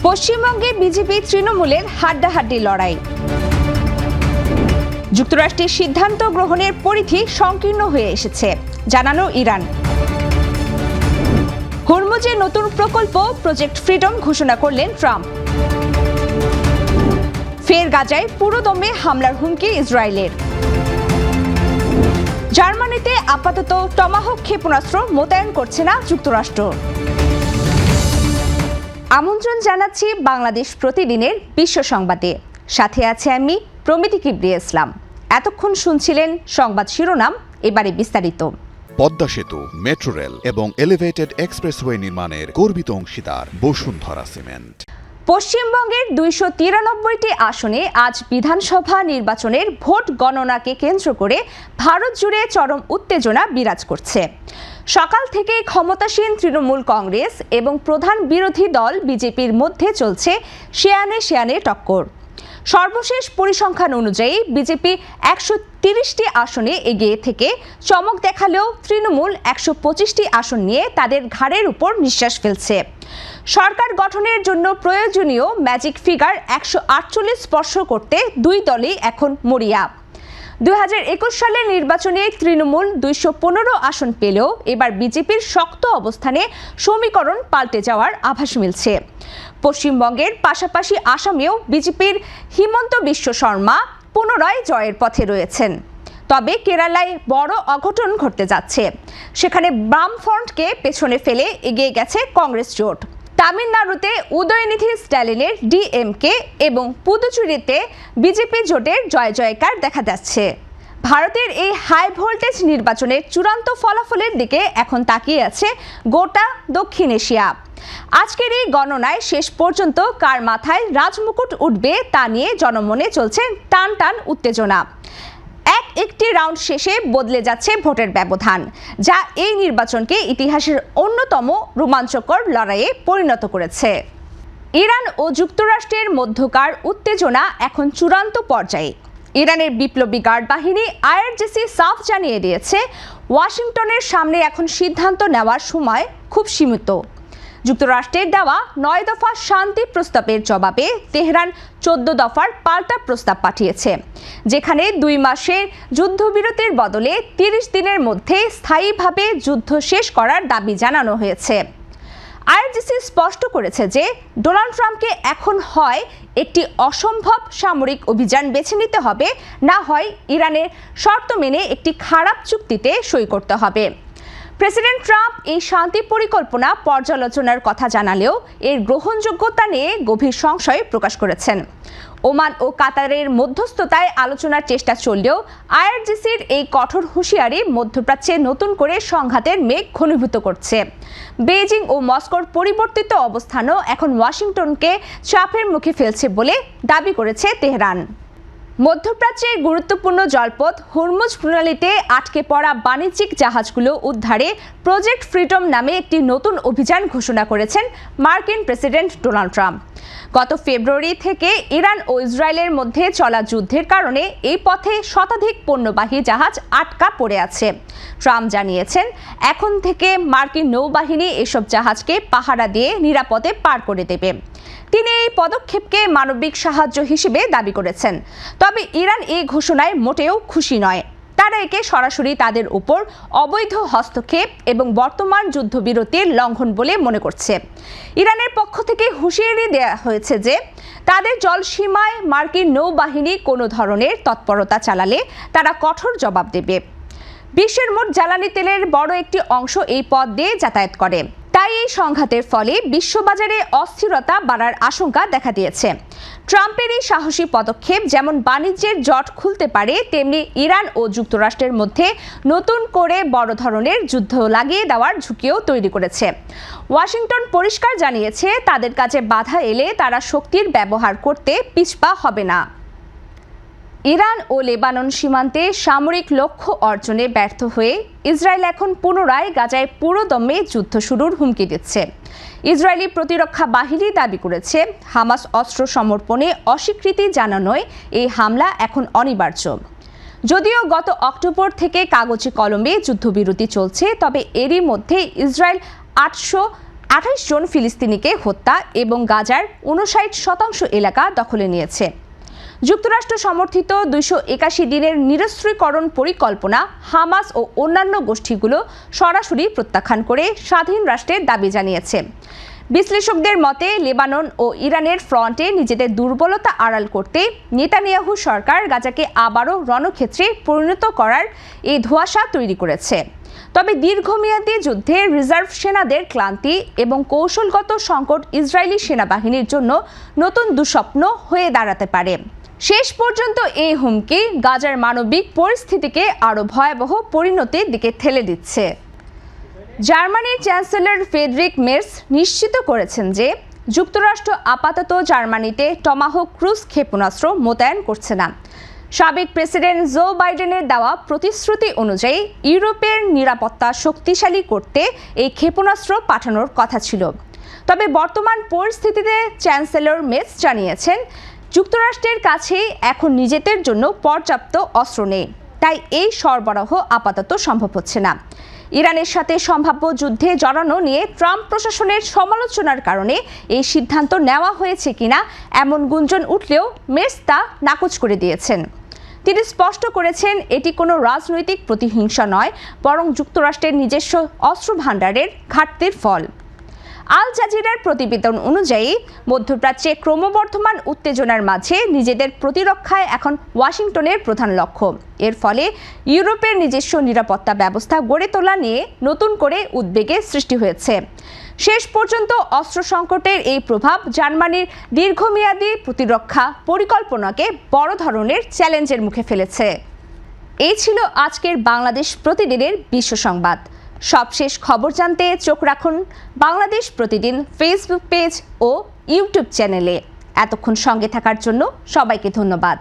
পশ্চিমবঙ্গে বিজেপি তৃণমূলের হাড্ডাহাড্ডি লড়াই। যুক্তরাষ্ট্রের সিদ্ধান্ত গ্রহণের পরিধি সংকীর্ণ হয়ে এসেছে, জানালো ইরান। হরমুজে নতুন প্রকল্প প্রজেক্ট ফ্রিডম ঘোষণা করলেন ট্রাম্প। ফের গাজায় পুরোদমে হামলার হুমকি ইসরায়েলের। জার্মানিতে আপাতত টমাহক ক্ষেপণাস্ত্র মোতায়েন করছে না যুক্তরাষ্ট্র। আমন্ত্রণ জানাচ্ছি বাংলাদেশ প্রতিদিনের বিশ্ব সংবাদে। সাথে আছে আমি প্রমিতি কিবরিয়া ইসলাম। এতক্ষণ শুনছিলেন সংবাদ শিরোনাম, এবারে বিস্তারিত। পদ্মা সেতু, মেট্রো রেল এবং এলিভেটেড এক্সপ্রেসওয়ে নির্মাণের গর্বিত অংশীদার বসুন্ধরা সিমেন্ট। পশ্চিমবঙ্গের 293টি আসনে আজ বিধানসভা নির্বাচনের ভোট গণনাকে কেন্দ্র করে ভারত জুড়ে চরম উত্তেজনা বিরাজ করছে। সকাল থেকে ক্ষমতাসীন তৃণমূল কংগ্রেস এবং প্রধান বিরোধী দল বিজেপির মধ্যে চলছে শেয়ানে টক্কর। সর্বশেষ পরিসংখ্যান অনুযায়ী বিজেপি 130টি আসনে এগিয়ে থেকে চমক দেখালেও তৃণমূল 125টি আসন নিয়ে তাদের ঘাড়ের উপর নিঃশ্বাস ফেলছে। সরকার গঠনের জন্য প্রয়োজনীয় ম্যাজিক ফিগার 148 স্পর্শ করতে দুই দলই এখন মরিয়া। 2021 সালের নির্বাচনে তৃণমূল 215 আসন পেলেও এবার বিজেপির শক্ত অবস্থানে সমীকরণ পাল্টে যাওয়ার আভাস মিলছে। পশ্চিমবঙ্গের পাশাপাশি আসামেও বিজেপির হিমন্ত বিশ্ব শর্মা পুনরায় জয়ের পথে রয়েছেন। তবে কেরালায় বড় অঘটন ঘটতে যাচ্ছে। সেখানে বামফ্রন্টকে পেছনে ফেলে এগিয়ে গেছে কংগ্রেস জোট। তামিলনাড়ুতে উদয়নিধি স্ট্যালিনের ডিএমকে এবং পুদুচেরিতে বিজেপি জোটের জয়কার দেখা যাচ্ছে। ভারতের এই হাই ভোল্টেজ নির্বাচনের চূড়ান্ত ফলাফলের দিকে এখন তাকিয়ে আছে গোটা দক্ষিণ এশিয়া। আজকের এই গণনায় শেষ পর্যন্ত কার মাথায় রাজমুকুট উঠবে তা নিয়ে জনমনে চলছে টান উত্তেজনা। একটি রাউন্ড শেষে বদলে যাচ্ছে ভোটের ব্যবধান, যা এই নির্বাচনকে ইতিহাসের অন্যতম রোমাঞ্চকর লড়াইয়ে পরিণত করেছে। ইরান ও যুক্তরাষ্ট্রের মধ্যকার উত্তেজনা এখন চূড়ান্ত পর্যায়ে। ইরানের বিপ্লবী গার্ড বাহিনী আইআরজিসি সাফ জানিয়ে দিয়েছে, ওয়াশিংটনের সামনে এখন সিদ্ধান্ত নেওয়ার সময় খুব সীমিত। যুক্তরাষ্ট্রের দেওয়া 9 দফা শান্তি প্রস্তাবের জবাবে তেহরান 14 দফার পাল্টা প্রস্তাব পাঠিয়েছে, যেখানে 2 মাসের যুদ্ধবিরতির বদলে 30 দিনের মধ্যে স্থায়ীভাবে যুদ্ধ শেষ করার দাবি জানানো হয়েছে। আইআরজিসি স্পষ্ট করেছে যে ডোনাল্ড ট্রাম্পকে এখন হয় একটি অসম্ভব সামরিক অভিযান বেছে নিতে হবে, না হয় ইরানের শর্ত মেনে একটি খারাপ চুক্তিতে সই করতে হবে। প্রেসিডেন্ট ট্রাম্প এই শান্তি পরিকল্পনা পর্যালোচনার কথা জানালেও এর গ্রহণযোগ্যতা নিয়ে গভীর সংশয় প্রকাশ করেছেন। ওমান ও কাতারের মধ্যস্থতায় আলোচনার চেষ্টা চললেও আইআরজিসির এই কঠোর হুঁশিয়ারি মধ্যপ্রাচ্যে নতুন করে সংঘাতের মেঘ ঘনীভূত করছে। বেইজিং ও মস্কোর পরিবর্তিত অবস্থানও এখন ওয়াশিংটনকে চাপের মুখে ফেলছে বলে দাবি করেছে তেহরান। মধ্যপ্রাচ্যের গুরুত্বপূর্ণ জলপথ হরমুজ প্রণালীতে আটকে পড়া বাণিজ্যিক জাহাজগুলো উদ্ধারে প্রজেক্ট ফ্রিডম নামে একটি নতুন অভিযান ঘোষণা করেছেন মার্কিন প্রেসিডেন্ট ডোনাল্ড ট্রাম্প। গত ফেব্রুয়ারি থেকে ইরান ও ইসরায়েলের মধ্যে চলা যুদ্ধের কারণে এই পথে শতাধিক পণ্যবাহী জাহাজ আটকা পড়ে আছে। ট্রাম্প জানিয়েছেন, এখন থেকে মার্কিন নৌবাহিনী এসব জাহাজকে পাহারা দিয়ে নিরাপদে পার করে দেবে। তিনি এই পদক্ষেপকে মানবিক সাহায্য হিসেবে দাবি করেছেন। তবে ইরান এই ঘোষণায় মোটেও খুশি নয়। তারা একে সরাসরি তাদের উপর অবৈধ হস্তক্ষেপ এবং বর্তমান যুদ্ধবিরতির লঙ্ঘন বলে মনে করছে। ইরানের পক্ষ থেকে হুঁশিয়ারি দেওয়া হয়েছে যে তাদের জলসীমায় মার্কিন নৌবাহিনী কোনো ধরনের তৎপরতা চালালে তারা কঠোর জবাব দেবে। বিশ্বের মোট জ্বালানি তেলের বড় একটি অংশ এই পথ দিয়ে যাতায়াত করে। তাই এই সংঘাতের ফলে বিশ্ববাজারে অস্থিরতা বাড়ার আশঙ্কা দেখা দিয়েছে। ট্রাম্পের এই সাহসী পদক্ষেপ যেমন বাণিজ্যের জট খুলতে পারে, তেমনি ইরান ও যুক্তরাষ্ট্রের মধ্যে নতুন করে বড় ধরনের যুদ্ধ লাগিয়ে দেওয়ার ঝুঁকিও তৈরি করেছে। ওয়াশিংটন পরিষ্কার জানিয়েছে, তাদের কাছে বাধা এলে তারা শক্তির ব্যবহার করতে পিছপা হবে না। ইরান ও লেবানন সীমান্তে সামরিক লক্ষ্য অর্জনে ব্যর্থ হয়ে ইসরায়েল এখন পুনরায় গাজায় পুরোদমে যুদ্ধ শুরুর হুমকি দিচ্ছে। ইসরায়েলি প্রতিরক্ষা বাহিনী দাবি করেছে, হামাস অস্ত্র সমর্পণে অস্বীকৃতি জানানোয় এই হামলা এখন অনিবার্য। যদিও গত অক্টোবর থেকে কাগজে কলমে যুদ্ধবিরতি চলছে, তবে এরই মধ্যে ইসরায়েল 800 28 জন ফিলিস্তিনিকে হত্যা এবং গাজার 59% এলাকা দখলে নিয়েছে। যুক্তরাষ্ট্র সমর্থিত 281 দিনের নিরস্ত্রীকরণ পরিকল্পনা হামাস ও অন্যান্য গোষ্ঠীগুলো সরাসরি প্রত্যাখ্যান করে স্বাধীন রাষ্ট্রের দাবি জানিয়েছে। বিশ্লেষকদের মতে লেবানন ও ইরানের ফ্রন্টে নিজেদের দুর্বলতা আড়াল করতে নেতানিয়াহু সরকার গাজাকে আবারও রণক্ষেত্রে পরিণত করার এই ধোঁয়াশা তৈরি করেছে। তবে দীর্ঘমেয়াদী যুদ্ধে রিজার্ভ সেনাদের ক্লান্তি এবং কৌশলগত সংকট ইসরায়েলি সেনাবাহিনীর জন্য নতুন দুঃস্বপ্ন হয়ে দাঁড়াতে পারে। শেষ পর্যন্ত এই হুমকি গাজার মানবিক পরিস্থিতিকে আরও ভয়াবহ পরিণতির দিকে ঠেলে দিচ্ছে। জার্মানির চ্যান্সেলর ফ্রেডরিক মের্স নিশ্চিত করেছেন যে যুক্তরাষ্ট্র আপাতত জার্মানিতে টমাহক ক্রুজ ক্ষেপণাস্ত্র মোতায়েন করছে না। সাবেক প্রেসিডেন্ট জো বাইডেনের দেওয়া প্রতিশ্রুতি অনুযায়ী ইউরোপের নিরাপত্তা শক্তিশালী করতে এই ক্ষেপণাস্ত্র পাঠানোর কথা ছিল। তবে বর্তমান পরিস্থিতিতে চ্যান্সেলর মের্স জানিয়েছেন যুক্তরাষ্ট্রের কাছে এখন নিজেদের জন্য পর্যাপ্ত অস্ত্র নেই, তাই এই সরবরাহ আপাতত সম্ভব হচ্ছে না। ইরানের সাথে সম্ভাব্য যুদ্ধে জড়ানো নিয়ে ট্রাম্প প্রশাসনের সমালোচনার কারণে এই সিদ্ধান্ত নেওয়া হয়েছে কিনা এমন গুঞ্জন উঠলেও মের্স তা নাকচ করে দিয়েছেন। তিনি স্পষ্ট করেছেন এটি কোনো রাজনৈতিক প্রতিহিংসা নয়, বরং যুক্তরাষ্ট্রের নিজস্ব অস্ত্র ভাণ্ডারের ঘাটতির ফল। আল জাজিরার প্রতিবেদন অনুযায়ী মধ্যপ্রাচ্যে ক্রমবর্ধমান উত্তেজনার মাঝে নিজেদের প্রতিরক্ষায় এখন ওয়াশিংটনের প্রধান লক্ষ্য। এর ফলে ইউরোপের নিজস্ব নিরাপত্তা ব্যবস্থা গড়ে তোলা নিয়ে নতুন করে উদ্বেগের সৃষ্টি হয়েছে। শেষ পর্যন্ত অস্ত্র সংকটের এই প্রভাব জার্মানির দীর্ঘমেয়াদী প্রতিরক্ষা পরিকল্পনাকে বড় ধরনের চ্যালেঞ্জের মুখে ফেলেছে। এই ছিল আজকের বাংলাদেশ প্রতিদিনের বিশ্ব সংবাদ। সবশেষ খবর জানতে চোখ রাখুন বাংলাদেশ প্রতিদিন ফেসবুক পেজ ও ইউটিউব চ্যানেলে। এতক্ষণ সঙ্গে থাকার জন্য সবাইকে ধন্যবাদ।